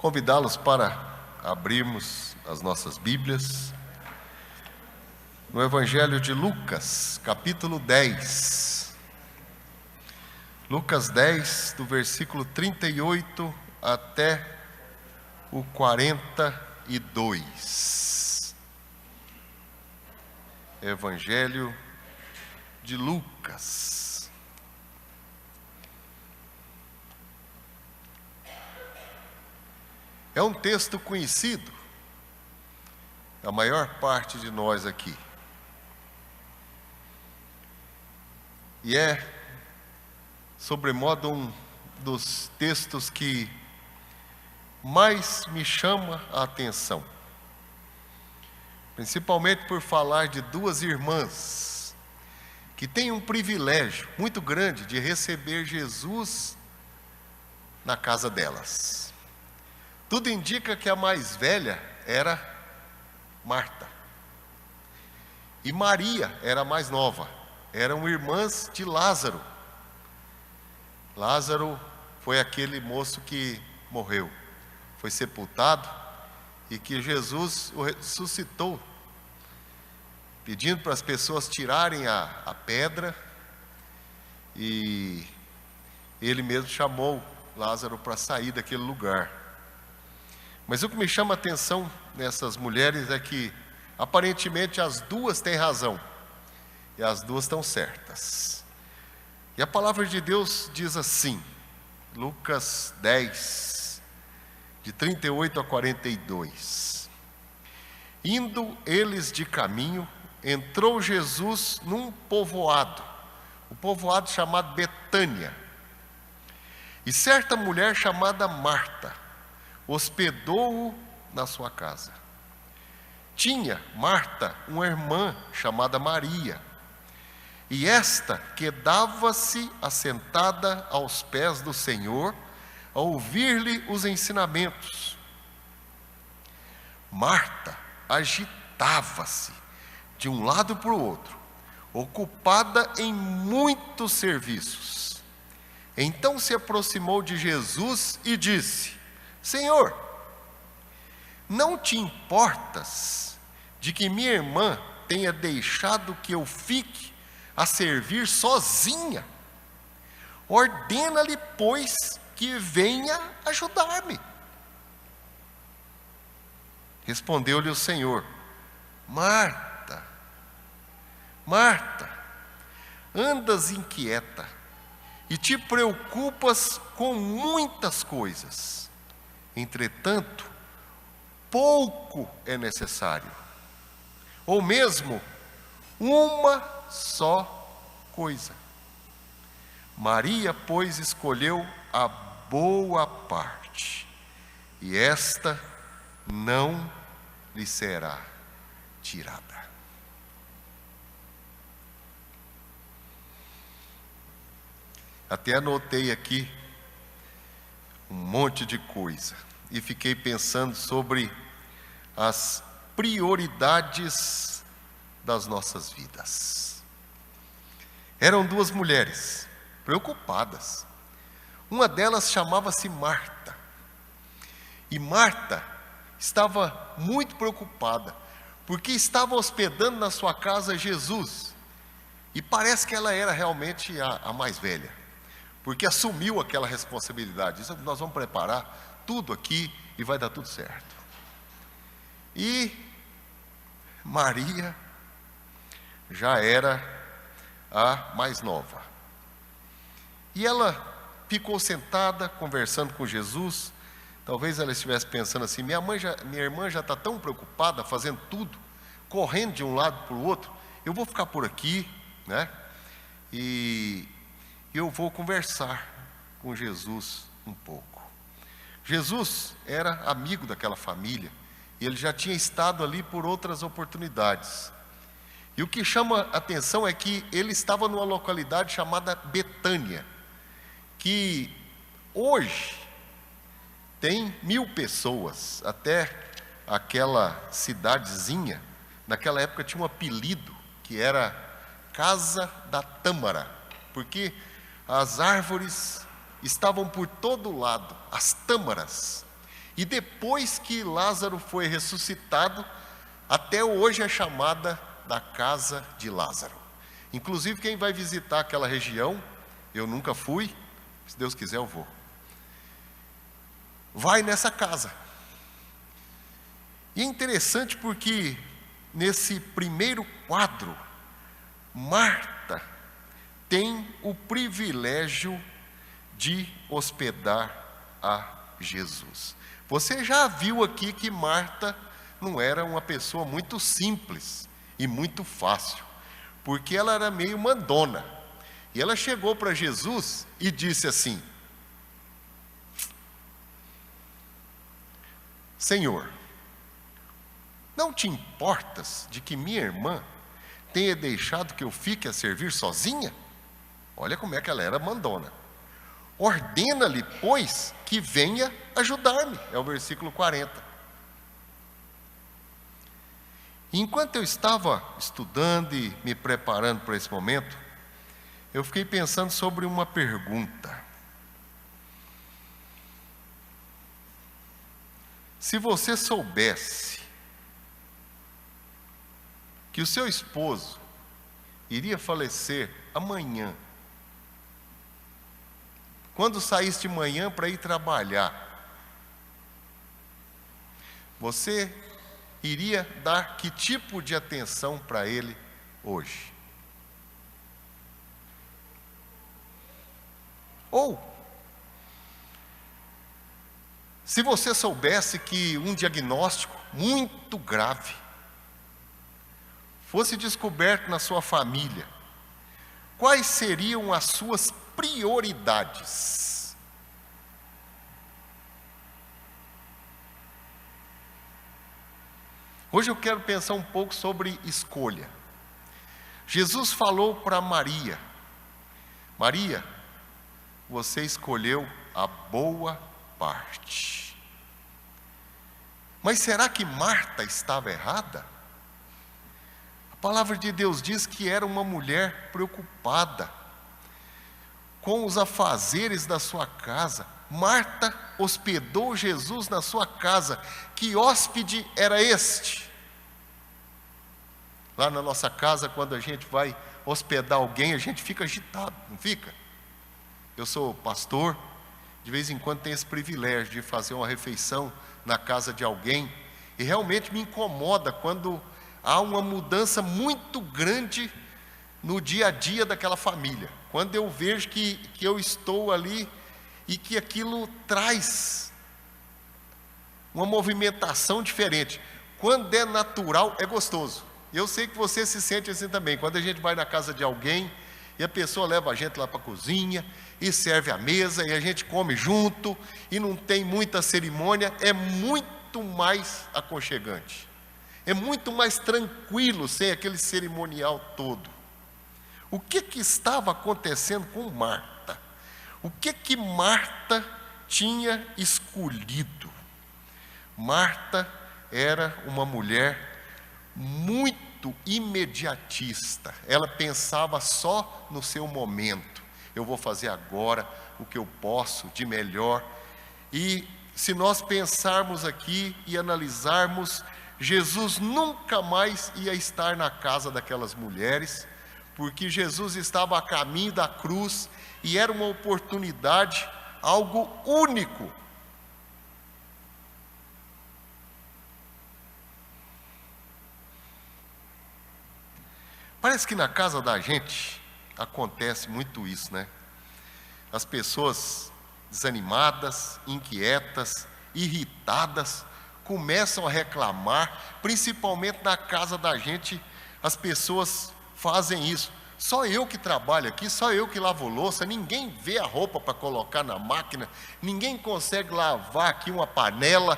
convidá-los para abrirmos as nossas Bíblias no Evangelho de Lucas, capítulo 10. Lucas 10, do versículo 38 até o 42. Evangelho de Lucas. É um texto conhecido da maior parte de nós aqui. E é, sobremodo, um dos textos que mais me chama a atenção. Principalmente por falar de duas irmãs que têm um privilégio muito grande de receber Jesus na casa delas. Tudo indica que a mais velha era Marta. E Maria era a mais nova. Eram irmãs de Lázaro. Lázaro foi aquele moço que morreu, foi sepultado e que Jesus o ressuscitou, pedindo para as pessoas tirarem a pedra, e ele mesmo chamou Lázaro para sair daquele lugar. Mas o que me chama a atenção nessas mulheres é que, aparentemente, as duas têm razão. E as duas estão certas. E a palavra de Deus diz assim, Lucas 10, de 38 a 42. Indo eles de caminho, entrou Jesus num povoado, o povoado chamado Betânia. E certa mulher chamada Marta hospedou-o na sua casa. Tinha Marta uma irmã chamada Maria, e esta quedava-se assentada aos pés do Senhor, a ouvir-lhe os ensinamentos. Marta agitava-se de um lado para o outro, ocupada em muitos serviços. Então se aproximou de Jesus e disse: Senhor, não te importas de que minha irmã tenha deixado que eu fique a servir sozinha? Ordena-lhe, pois, que venha ajudar-me. Respondeu-lhe o Senhor: Marta, Marta, andas inquieta e te preocupas com muitas coisas. Entretanto, pouco é necessário, ou mesmo uma só coisa. Maria, pois, escolheu a boa parte, e esta não lhe será tirada. Até anotei aqui um monte de coisa e fiquei pensando sobre as prioridades das nossas vidas. Eram duas mulheres preocupadas. Uma delas chamava-se Marta. E Marta estava muito preocupada, porque estava hospedando na sua casa Jesus. E parece que ela era realmente a mais velha, porque assumiu aquela responsabilidade. Disse: nós vamos preparar tudo aqui e vai dar tudo certo. E Maria já era a mais nova. E ela ficou sentada, conversando com Jesus. Talvez ela estivesse pensando assim: minha irmã já está tão preocupada, fazendo tudo, correndo de um lado para o outro, eu vou ficar por aqui, né? E eu vou conversar com Jesus um pouco. Jesus era amigo daquela família, e ele já tinha estado ali por outras oportunidades. E o que chama a atenção é que ele estava numa localidade chamada Betânia, que hoje tem 1000 pessoas. Até aquela cidadezinha, naquela época tinha um apelido, que era Casa da Tâmara, porque as árvores estavam por todo lado, as tâmaras, E depois que Lázaro foi ressuscitado, até hoje é chamada da casa de Lázaro. Inclusive quem vai visitar aquela região, eu nunca fui, se Deus quiser eu vou. Vai nessa casa. E é interessante porque nesse primeiro quadro, Marta tem o privilégio de hospedar a Jesus. Você já viu aqui que Marta não era uma pessoa muito simples e muito fácil, porque ela era meio mandona. E ela chegou para Jesus e disse assim: Senhor, não te importas de que minha irmã tenha deixado que eu fique a servir sozinha? Olha como é que ela era mandona. Ordena-lhe, pois, que venha ajudar-me. É o versículo 40. Enquanto eu estava estudando e me preparando para esse momento, eu fiquei pensando sobre uma pergunta. Se você soubesse que o seu esposo iria falecer amanhã, quando saísse de manhã para ir trabalhar, você iria dar que tipo de atenção para ele hoje? Ou, se você soubesse que um diagnóstico muito grave fosse descoberto na sua família, quais seriam as suas prioridades? Hoje eu quero pensar um pouco sobre escolha. Jesus falou para Maria: Maria, você escolheu a boa parte. Mas será que Marta estava errada? A palavra de Deus diz que era uma mulher preocupada com os afazeres da sua casa. Marta hospedou Jesus na sua casa. Que hóspede era este? Lá na nossa casa, quando a gente vai hospedar alguém, a gente fica agitado, não fica? Eu sou pastor, de vez em quando tenho esse privilégio de fazer uma refeição na casa de alguém, e realmente me incomoda quando há uma mudança muito grande no dia a dia daquela família. Quando eu vejo que eu estou ali e que aquilo traz uma movimentação diferente. Quando é natural, é gostoso. Eu sei que você se sente assim também. Quando a gente vai na casa de alguém e a pessoa leva a gente lá para a cozinha e serve a mesa e a gente come junto e não tem muita cerimônia, é muito mais aconchegante. É muito mais tranquilo sem aquele cerimonial todo. O que estava acontecendo com Marta? O que Marta tinha escolhido? Marta era uma mulher muito imediatista. Ela pensava só no seu momento. Eu vou fazer agora o que eu posso de melhor. E se nós pensarmos aqui e analisarmos, Jesus nunca mais ia estar na casa daquelas mulheres, porque Jesus estava a caminho da cruz e era uma oportunidade, algo único. Parece que na casa da gente acontece muito isso, né? As pessoas desanimadas, inquietas, irritadas, começam a reclamar, principalmente na casa da gente, as pessoas fazem isso. Só eu que trabalho aqui, só eu que lavo louça, ninguém vê a roupa para colocar na máquina, ninguém consegue lavar aqui uma panela,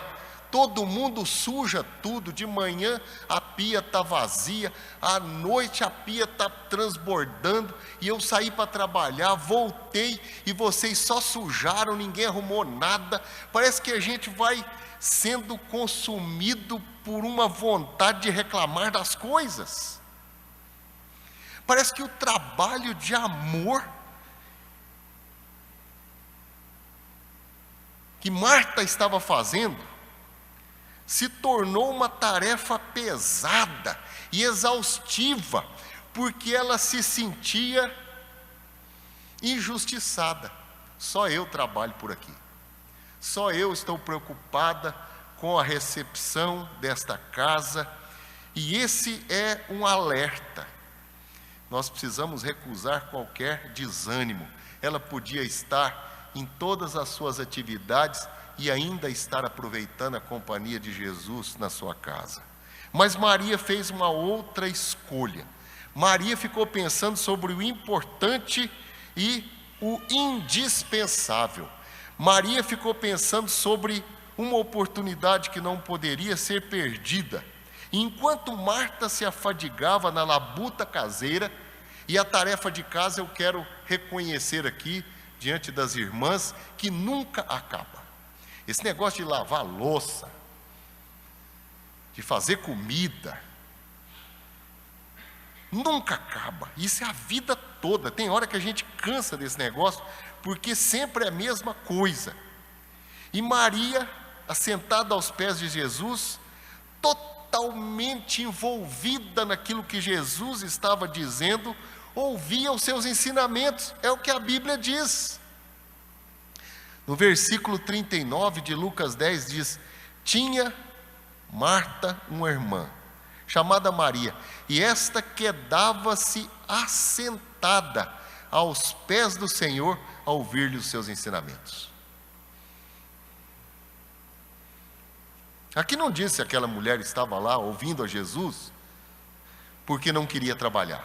todo mundo suja tudo, de manhã a pia está vazia, à noite a pia está transbordando, e eu saí para trabalhar, voltei, e vocês só sujaram, ninguém arrumou nada. Parece que a gente vai sendo consumido por uma vontade de reclamar das coisas. Parece que o trabalho de amor que Marta estava fazendo se tornou uma tarefa pesada e exaustiva, porque ela se sentia injustiçada. Só eu trabalho por aqui. Só eu estou preocupada com a recepção desta casa. E esse é um alerta. Nós precisamos recusar qualquer desânimo. Ela podia estar em todas as suas atividades e ainda estar aproveitando a companhia de Jesus na sua casa. Mas Maria fez uma outra escolha. Maria ficou pensando sobre o importante e o indispensável. Maria ficou pensando sobre uma oportunidade que não poderia ser perdida. Enquanto Marta se afadigava na labuta caseira, e a tarefa de casa eu quero reconhecer aqui, diante das irmãs, que nunca acaba. Esse negócio de lavar louça, de fazer comida, nunca acaba. Isso é a vida toda. Tem hora que a gente cansa desse negócio, porque sempre é a mesma coisa. E Maria, assentada aos pés de Jesus, totalmente envolvida naquilo que Jesus estava dizendo, ouvia os seus ensinamentos. É o que a Bíblia diz. No versículo 39 de Lucas 10 diz: tinha Marta uma irmã, chamada Maria, e esta quedava-se assentada aos pés do Senhor, a ouvir-lhe os seus ensinamentos. Aqui não diz se aquela mulher estava lá ouvindo a Jesus porque não queria trabalhar.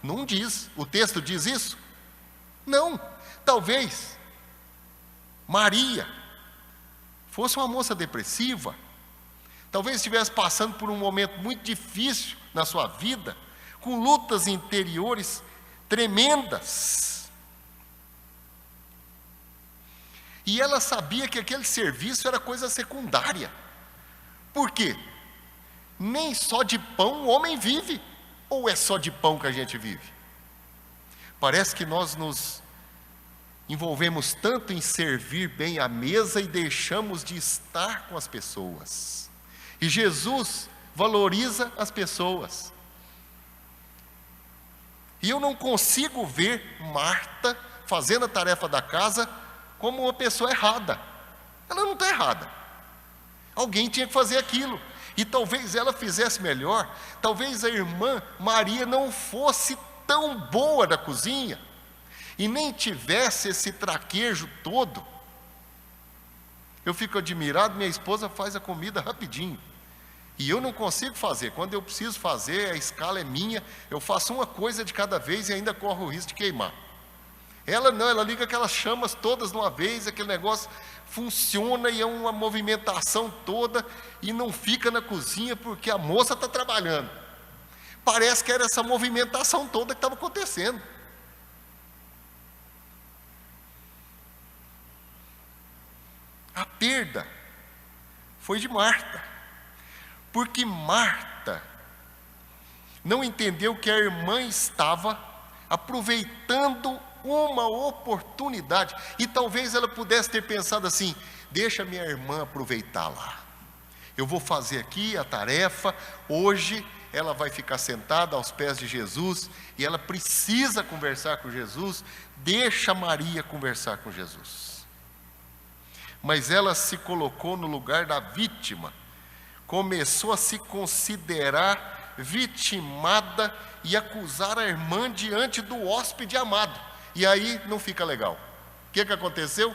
Não diz. O texto diz isso? Não. Talvez Maria fosse uma moça depressiva, talvez estivesse passando por um momento muito difícil na sua vida, com lutas interiores tremendas. E ela sabia que aquele serviço era coisa secundária. Por quê? Nem só de pão o homem vive. Ou é só de pão que a gente vive? Parece que nós nos envolvemos tanto em servir bem a mesa e deixamos de estar com as pessoas. E Jesus valoriza as pessoas. E eu não consigo ver Marta fazendo a tarefa da casa como uma pessoa errada. Ela não está errada. Alguém tinha que fazer aquilo. E talvez ela fizesse melhor. Talvez a irmã Maria não fosse tão boa da cozinha e nem tivesse esse traquejo todo. Eu fico admirado, minha esposa faz a comida rapidinho. E eu não consigo fazer. Quando eu preciso fazer, a escala é minha. Eu faço uma coisa de cada vez e ainda corro o risco de queimar. Ela não, ela liga aquelas chamas todas de uma vez, aquele negócio funciona e é uma movimentação toda e não fica na cozinha porque a moça está trabalhando. Parece que era essa movimentação toda que estava acontecendo. A perda foi de Marta, porque Marta não entendeu que a irmã estava aproveitando uma oportunidade, e talvez ela pudesse ter pensado assim: deixa minha irmã aproveitar lá, eu vou fazer aqui a tarefa, hoje ela vai ficar sentada aos pés de Jesus, e ela precisa conversar com Jesus, deixa Maria conversar com Jesus. Mas ela se colocou no lugar da vítima, começou a se considerar vitimada e acusar a irmã diante do hóspede amado. E aí não fica legal. O que aconteceu?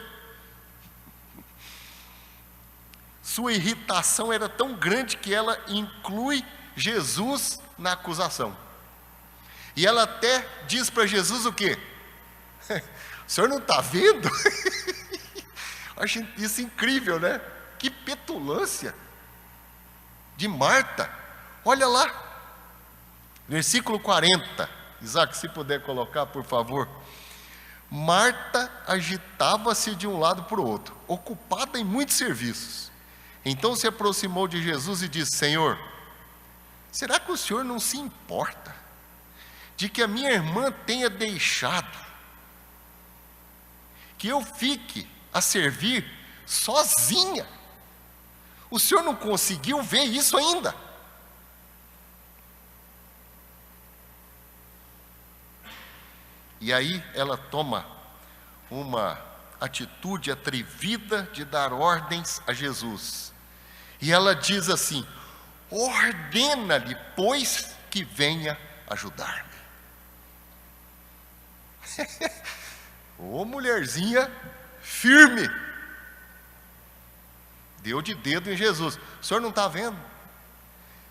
Sua irritação era tão grande que ela inclui Jesus na acusação. E ela até diz para Jesus o quê? O senhor não está vendo? Acho isso incrível, né? Que petulância de Marta. Olha lá, versículo 40. Isaac, se puder colocar, por favor. Marta agitava-se de um lado para o outro, ocupada em muitos serviços. Então se aproximou de Jesus e disse: Senhor, será que o Senhor não se importa de que a minha irmã tenha deixado que eu fique a servir sozinha? O senhor não conseguiu ver isso ainda? E aí ela toma uma atitude atrevida de dar ordens a Jesus. E ela diz assim: ordena-lhe, pois, que venha ajudar-me. Ô mulherzinha firme. Deu de dedo em Jesus. O senhor não está vendo?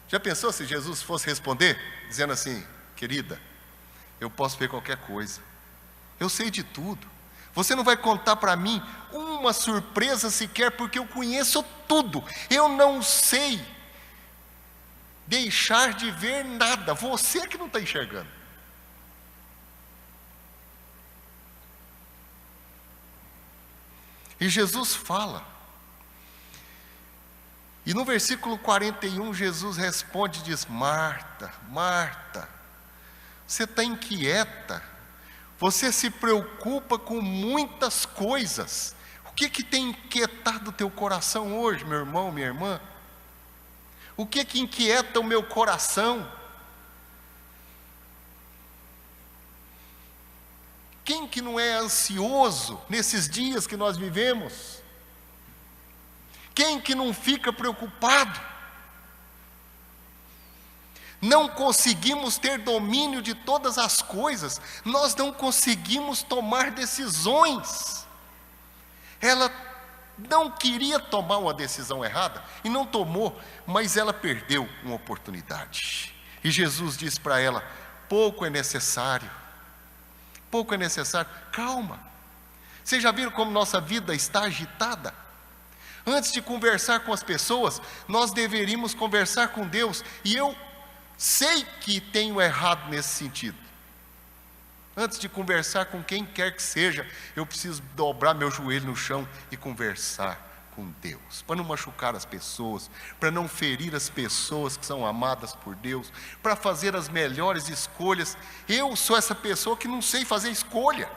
Já pensou se Jesus fosse responder, dizendo assim: querida, eu posso ver qualquer coisa, eu sei de tudo, você não vai contar para mim uma surpresa sequer, porque eu conheço tudo, eu não sei deixar de ver nada, você que não está enxergando. E Jesus fala, e no versículo 41 Jesus responde e diz: Marta, Marta, você está inquieta, você se preocupa com muitas coisas. O que tem inquietado o teu coração hoje, meu irmão, minha irmã? O que inquieta o meu coração? Quem que não é ansioso nesses dias que nós vivemos? Quem que não fica preocupado? Não conseguimos ter domínio de todas as coisas, nós não conseguimos tomar decisões. Ela não queria tomar uma decisão errada e não tomou, mas ela perdeu uma oportunidade. E Jesus diz para ela: pouco é necessário, pouco é necessário, calma. Vocês já viram como nossa vida está agitada? Antes de conversar com as pessoas, nós deveríamos conversar com Deus, e eu sei que tenho errado nesse sentido. Antes de conversar com quem quer que seja, eu preciso dobrar meu joelho no chão e conversar com Deus, para não machucar as pessoas, para não ferir as pessoas que são amadas por Deus, para fazer as melhores escolhas. Eu sou essa pessoa que não sei fazer escolha.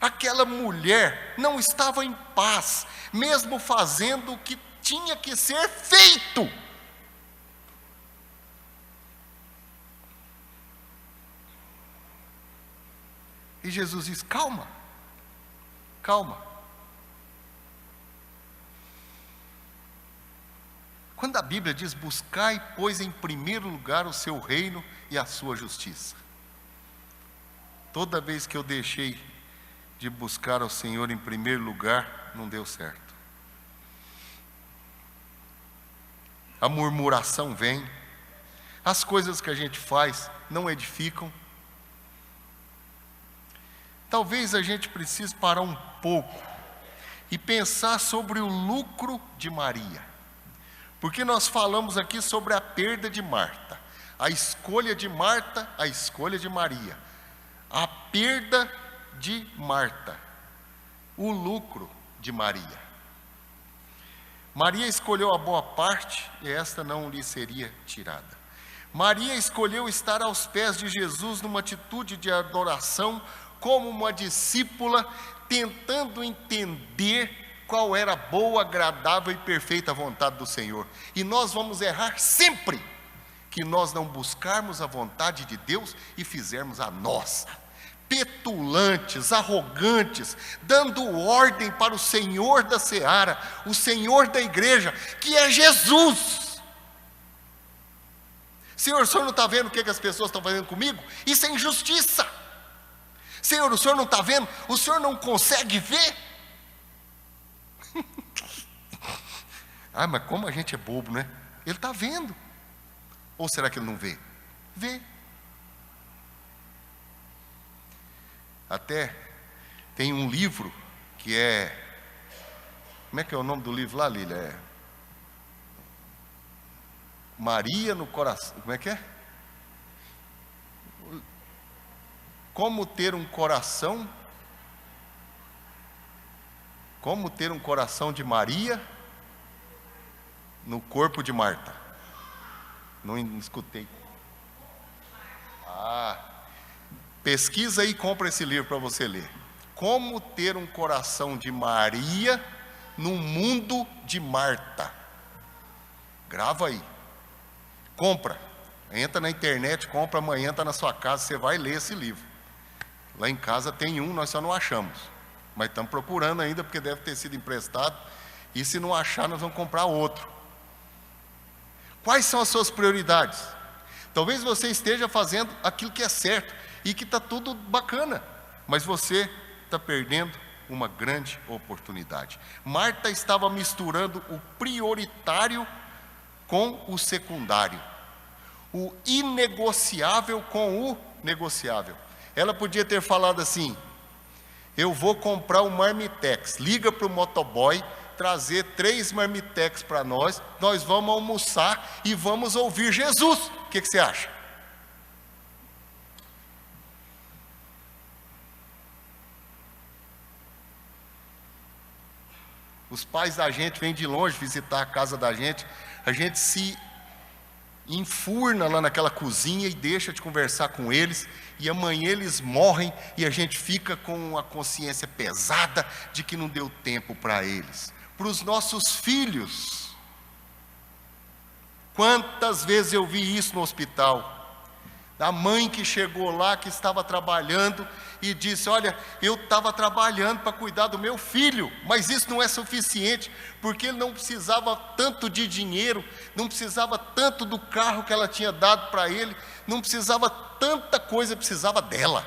Aquela mulher não estava em paz, mesmo fazendo o que tinha que ser feito. E Jesus diz: calma, calma. Quando a Bíblia diz: buscai, pois, em primeiro lugar o seu reino e a sua justiça. Toda vez que eu deixei de buscar ao Senhor em primeiro lugar, não deu certo. A murmuração vem, as coisas que a gente faz não edificam. Talvez a gente precise parar um pouco e pensar sobre o lucro de Maria, porque nós falamos aqui sobre a perda de Marta, a escolha de Marta, a escolha de Maria, a perda de Marta, o lucro de Maria. Maria escolheu a boa parte e esta não lhe seria tirada. Maria escolheu estar aos pés de Jesus numa atitude de adoração, como uma discípula tentando entender qual era a boa, agradável e perfeita vontade do Senhor. E nós vamos errar sempre que nós não buscarmos a vontade de Deus e fizermos a nossa. Petulantes, arrogantes, dando ordem para o Senhor da seara, o Senhor da igreja, que é Jesus. Senhor, o Senhor não está vendo o que as pessoas estão fazendo comigo? Isso é injustiça. Senhor, o Senhor não está vendo? O Senhor não consegue ver? Ah, mas como a gente é bobo, né? Ele está vendo. Ou será que ele não vê? Vê. Até tem um livro que é... Como é que é o nome do livro lá, Lília? É Maria no Coração. Como é que é? Como ter um coração de Maria no corpo de Marta. Não escutei. Pesquisa aí e compra esse livro para você ler. Como ter um coração de Maria no mundo de Marta. Grava aí. Compra. Entra na internet, compra, amanhã está na sua casa, você vai ler esse livro. Lá em casa tem um, nós só não achamos. Mas estamos procurando ainda, porque deve ter sido emprestado. E se não achar, nós vamos comprar outro. Quais são as suas prioridades? Talvez você esteja fazendo aquilo que é certo e que está tudo bacana, mas você está perdendo uma grande oportunidade. Marta estava misturando o prioritário com o secundário, o inegociável com o negociável. Ela podia ter falado assim: eu vou comprar um marmitex, liga para o motoboy, trazer 3 marmitex para nós vamos almoçar e vamos ouvir Jesus. O que você acha? Os pais da gente vêm de longe visitar a casa da gente, a gente se enfurna lá naquela cozinha e deixa de conversar com eles, e amanhã eles morrem e a gente fica com a consciência pesada de que não deu tempo para eles. Para os nossos filhos, quantas vezes eu vi isso no hospital, da mãe que chegou lá, que estava trabalhando e disse: olha, eu estava trabalhando para cuidar do meu filho, mas isso não é suficiente, porque ele não precisava tanto de dinheiro, não precisava tanto do carro que ela tinha dado para ele, não precisava tanta coisa, precisava dela.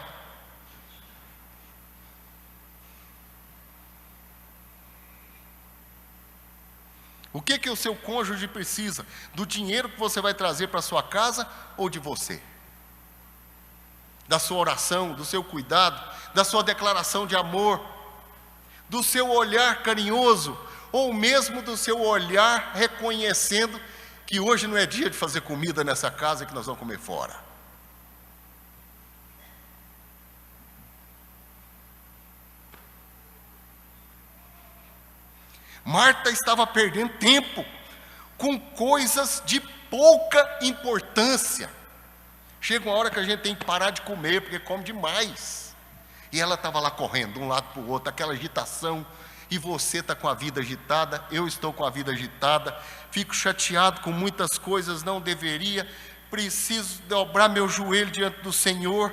O que o seu cônjuge precisa? Do dinheiro que você vai trazer para sua casa ou de você? Da sua oração, do seu cuidado, da sua declaração de amor, do seu olhar carinhoso, ou mesmo do seu olhar reconhecendo que hoje não é dia de fazer comida nessa casa, que nós vamos comer fora. Marta estava perdendo tempo com coisas de pouca importância. Chega uma hora que a gente tem que parar de comer, porque come demais. E ela estava lá correndo de um lado para o outro, aquela agitação. E você está com a vida agitada, eu estou com a vida agitada. Fico chateado com muitas coisas, não deveria. Preciso dobrar meu joelho diante do Senhor.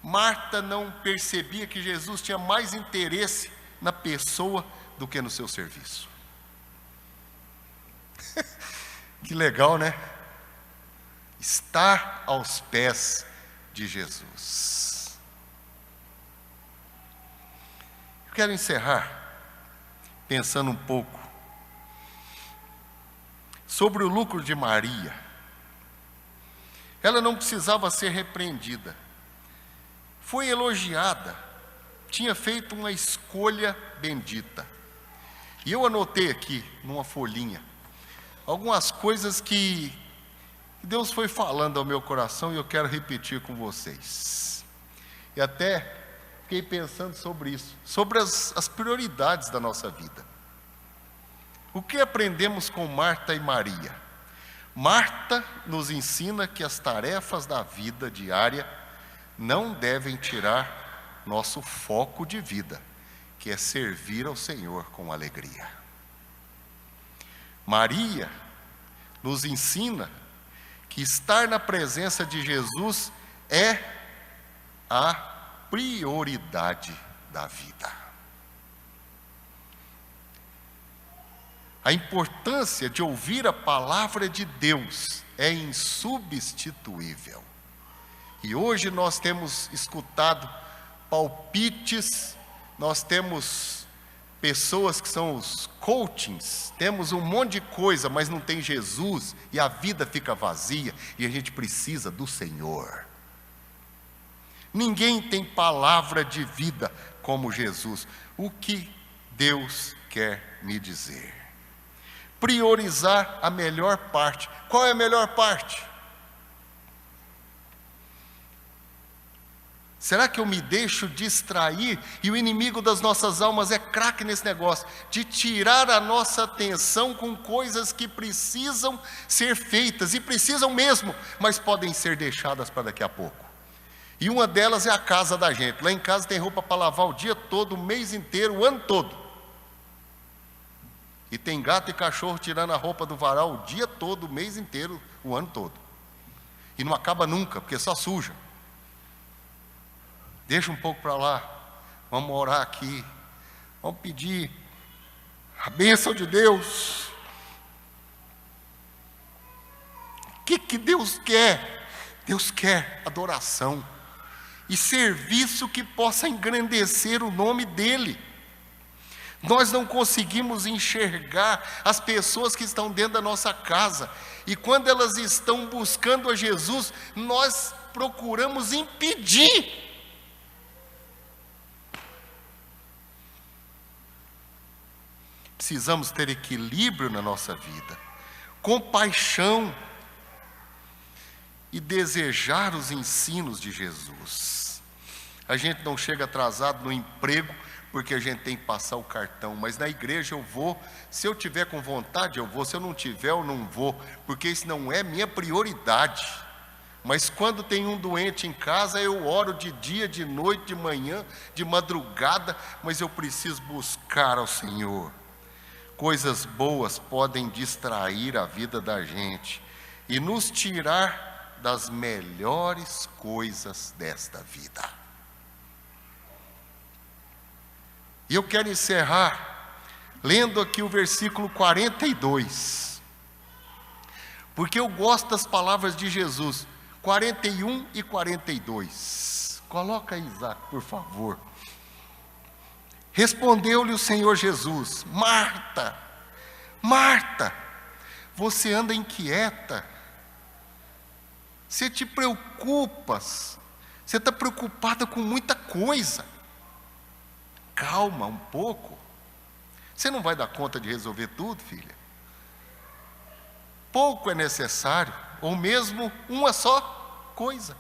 Marta não percebia que Jesus tinha mais interesse na pessoa do que no seu serviço. Que legal, né? Estar aos pés de Jesus. Eu quero encerrar pensando um pouco sobre o lucro de Maria. Ela não precisava ser repreendida, foi elogiada, tinha feito uma escolha bendita. E eu anotei aqui, numa folhinha, algumas coisas que Deus foi falando ao meu coração e eu quero repetir com vocês. E até fiquei pensando sobre isso, sobre as prioridades da nossa vida. O que aprendemos com Marta e Maria? Marta nos ensina que as tarefas da vida diária não devem tirar nosso foco de vida, que é servir ao Senhor com alegria. Maria nos ensina que estar na presença de Jesus é a prioridade da vida. A importância de ouvir a palavra de Deus é insubstituível. E hoje nós temos escutado palpites, nós temos pessoas que são os coachings, temos um monte de coisa, mas não tem Jesus, e a vida fica vazia, e a gente precisa do Senhor. Ninguém tem palavra de vida como Jesus. O que Deus quer me dizer? Priorizar a melhor parte. Qual é a melhor parte? Será que eu me deixo distrair? E o inimigo das nossas almas é craque nesse negócio, de tirar a nossa atenção com coisas que precisam ser feitas, e precisam mesmo, mas podem ser deixadas para daqui a pouco. E uma delas é a casa da gente. Lá em casa tem roupa para lavar o dia todo, o mês inteiro, o ano todo. E tem gato e cachorro tirando a roupa do varal o dia todo, o mês inteiro, o ano todo. E não acaba nunca, porque só suja. Deixa um pouco para lá. Vamos orar aqui. Vamos pedir a bênção de Deus. O que Deus quer? Deus quer adoração e serviço que possa engrandecer o nome dEle. Nós não conseguimos enxergar as pessoas que estão dentro da nossa casa, e quando elas estão buscando a Jesus, nós procuramos impedir. Precisamos ter equilíbrio na nossa vida, compaixão e desejar os ensinos de Jesus. A gente não chega atrasado no emprego porque a gente tem que passar o cartão, mas na igreja eu vou, se eu tiver com vontade eu vou, se eu não tiver eu não vou, porque isso não é minha prioridade. Mas quando tem um doente em casa, eu oro de dia, de noite, de manhã, de madrugada, mas eu preciso buscar ao Senhor. Coisas boas podem distrair a vida da gente e nos tirar das melhores coisas desta vida. E eu quero encerrar lendo aqui o versículo 42, porque eu gosto das palavras de Jesus, 41 e 42. Coloca aí, Isaac, por favor. Respondeu-lhe o Senhor Jesus: Marta, Marta, você anda inquieta, você te preocupas, você está preocupada com muita coisa. Calma um pouco, você não vai dar conta de resolver tudo, filha. Pouco é necessário, ou mesmo uma só coisa.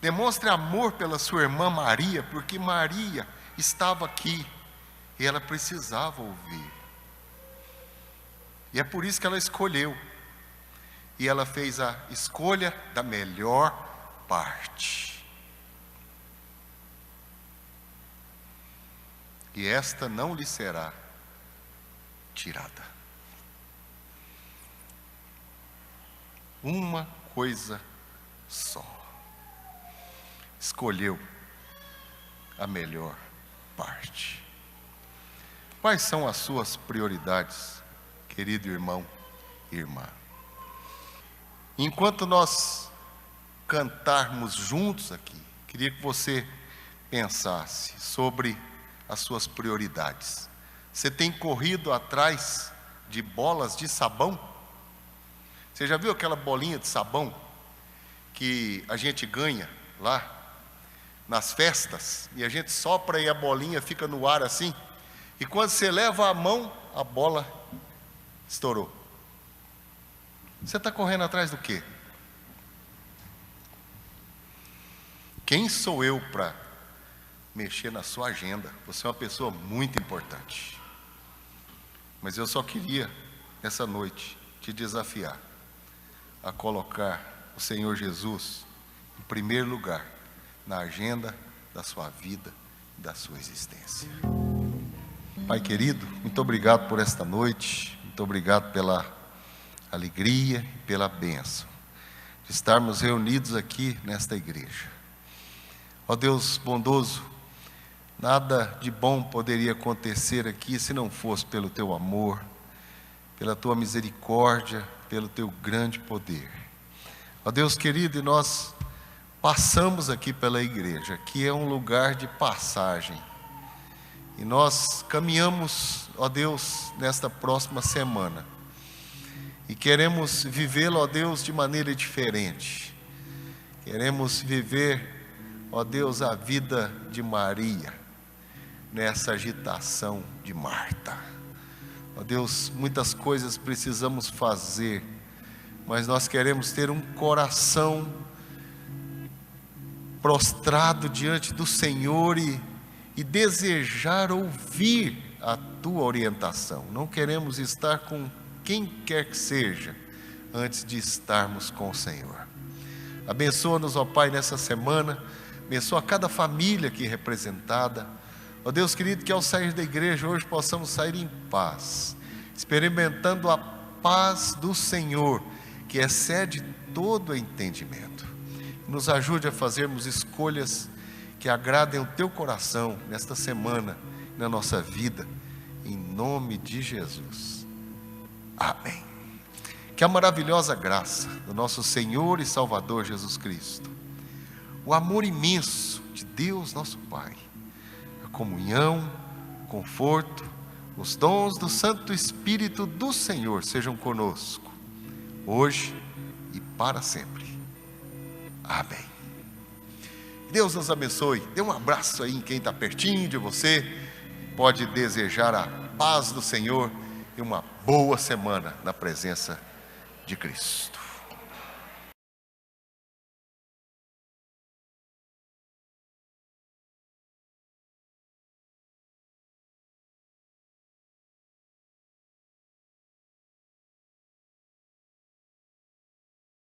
Demonstre amor pela sua irmã Maria, porque Maria estava aqui e ela precisava ouvir. E é por isso que ela escolheu. E ela fez a escolha da melhor parte. E esta não lhe será tirada. Uma coisa só. Escolheu a melhor parte. Quais são as suas prioridades, querido irmão e irmã? Enquanto nós cantarmos juntos aqui, queria que você pensasse sobre as suas prioridades. Você tem corrido atrás de bolas de sabão? Você já viu aquela bolinha de sabão que a gente ganha lá nas festas, e a gente sopra e a bolinha fica no ar assim, e quando você leva a mão, a bola estourou? Você está correndo atrás do quê? Quem sou eu para mexer na sua agenda? Você é uma pessoa muito importante. Mas eu só queria, nessa noite, te desafiar a colocar o Senhor Jesus em primeiro lugar na agenda da sua vida, da sua existência. Pai querido, muito obrigado por esta noite, muito obrigado pela alegria e pela bênção de estarmos reunidos aqui nesta igreja. Ó Deus bondoso, nada de bom poderia acontecer aqui se não fosse pelo Teu amor, pela Tua misericórdia, pelo Teu grande poder. Ó Deus querido, e nós passamos aqui pela igreja, que é um lugar de passagem, e nós caminhamos, ó Deus, nesta próxima semana, e queremos vivê-lo, ó Deus, de maneira diferente. Queremos viver, ó Deus, a vida de Maria, nessa agitação de Marta. Ó Deus, muitas coisas precisamos fazer, mas nós queremos ter um coração prostrado diante do Senhor e desejar ouvir a Tua orientação. Não queremos estar com quem quer que seja, antes de estarmos com o Senhor. Abençoa-nos, ó Pai, nessa semana, abençoa cada família aqui representada. Ó Deus querido, que ao sair da igreja hoje possamos sair em paz, experimentando a paz do Senhor, que excede todo entendimento. Nos ajude a fazermos escolhas que agradem o Teu coração nesta semana, na nossa vida, em nome de Jesus. Amém. Que a maravilhosa graça do nosso Senhor e Salvador Jesus Cristo, o amor imenso de Deus nosso Pai, a comunhão, o conforto, os dons do Santo Espírito do Senhor sejam conosco, hoje e para sempre. Amém. Deus nos abençoe. Dê um abraço aí em quem está pertinho de você. Pode desejar a paz do Senhor e uma boa semana na presença de Cristo.